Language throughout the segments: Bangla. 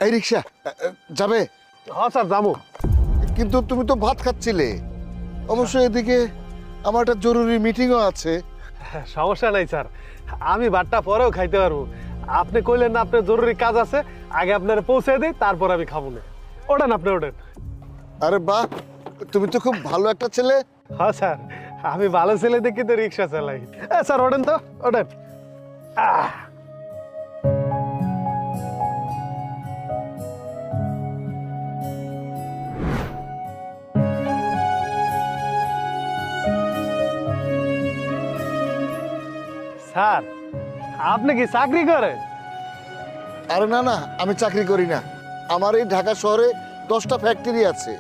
এই রিক্সা যাবে? হ্যাঁ স্যার যাবো। কিন্তু তুমি তো ভাত খাচ্ছিলে। অবশ্যই এদিকে আমার একটা জরুরি মিটিংও আছে। সমস্যা নাই স্যার, আমি ভাতটা পরেও খাইতে পারবো। আপনি কইলেন না আপনার জরুরি কাজ আছে, আগে আপনার পৌঁছে দিই, তারপর আমি খাবো না। ওঠেন, আপনি ওঠেন। আরে বাহ, তুমি তো খুব ভালো একটা ছেলে। হ্যাঁ স্যার, আমি ভালো ছেলে দেখি তো রিক্সা চালাই। স্যার ওঠেন তো, ওঠেন। আহ স্যার, আপনি কি চাকরি করেন? আরে না না, আমি চাকরি করি না। আমার এই ঢাকা শহরে 10টা ফ্যাক্টরি আছে।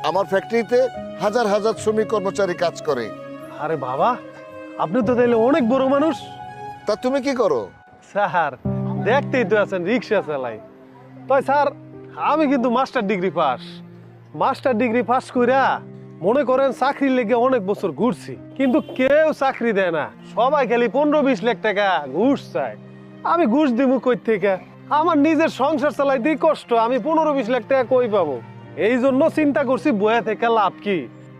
আমার ফ্যাক্টরিতে হাজার হাজার শ্রমিক কর্মচারী কাজ করে। আরে বাবা, আপনি তো তাইলে অনেক বড় মানুষ। তা তুমি কি করো? স্যার, দেখতেই তো আছেন রিক্সা চালাই। তাই স্যার, আমি কিন্তু master degree pass. Master degree pass কইরা মনে করেন চাকরির লেগে অনেক বছর ঘুরছি, কিন্তু কেউ চাকরি দেয় না। সবাই খালি 15-20 লাখ টাকা ঘুষ চায়। আমি ঘুষ দিব কই থেকে? আমার নিজের সংসার চালাইতেই কষ্ট, আমি 15-20 লাখ টাকা কই পাবো? এই জন্য চিন্তা করছি বয়া থেকে লাভ কি?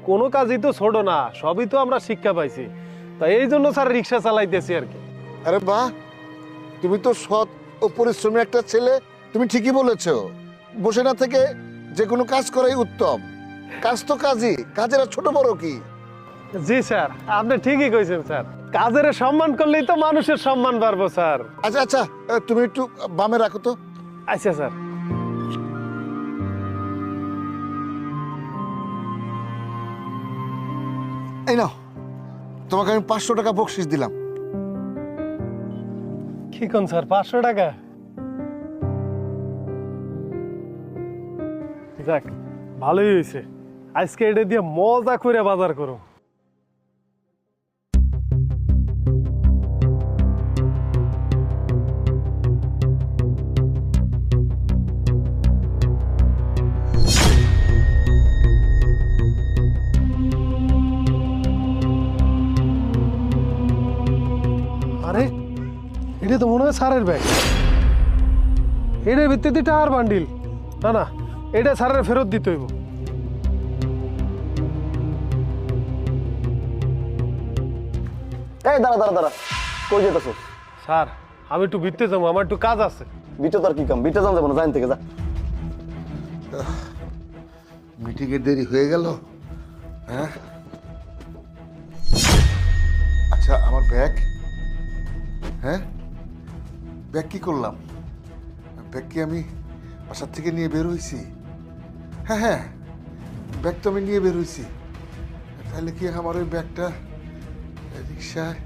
কোনো কাজই তো ছোট না, সবই তো আমরা শিক্ষা পাইছি। তাই এই জন্য স্যার রিক্সা চালাইতেছি আর কি। আরে বাহ, তুমি তো সৎ ও পরিশ্রমী একটা ছেলে। তুমি ঠিকই বলেছো, বসে না থেকে যে কোনো কাজ করাই উত্তম। কাজ তো কাজই, কাজের আর ছোট বড় কি? জি স্যার, আপনি ঠিকই কইছেন স্যার। কাজের সম্মান করলেই তো মানুষের সম্মান বাড়বো স্যার। আচ্ছা আচ্ছা, তুমি একটু বামে রাখো তো। আচ্ছা স্যার। এই নাও, তোমাকে আমি 500 টাকা বকশিস দিলাম। কি কোন স্যার, 500 টাকা? যাক, ভালোই হয়েছে। আজকে এটা দিয়ে মজা করে বাজার করো। আরে, এটা তো মনে হয় স্যারের ব্যাগ। এটার ভিত্তিতে টাকার বান্ডিল। না না, এটা স্যারের ফেরত দিতে হইব। এই দাঁড়া দাঁড়া দাঁড়া, কই যেতেছ? স্যার, আমি একটু ভিতরে যাবো, আমার একটু কাজ আছে। বিটে তোর কি কাম? বিটে যান যাবো না, জাইন থেকে যা। মিটিং এর দেরি হয়ে গেল। হ্যাঁ, আচ্ছা আমার ব্যাগ। হ্যাঁ, ব্যাগ কি করলাম? ব্যাগ কি আমি বাসার থেকে নিয়ে বের হয়েছি? হ্যাঁ হ্যাঁ, ব্যাগ তো আমি নিয়ে বের হয়েছি। তাহলে কি আমার ওই ব্যাগটা রিক্সায়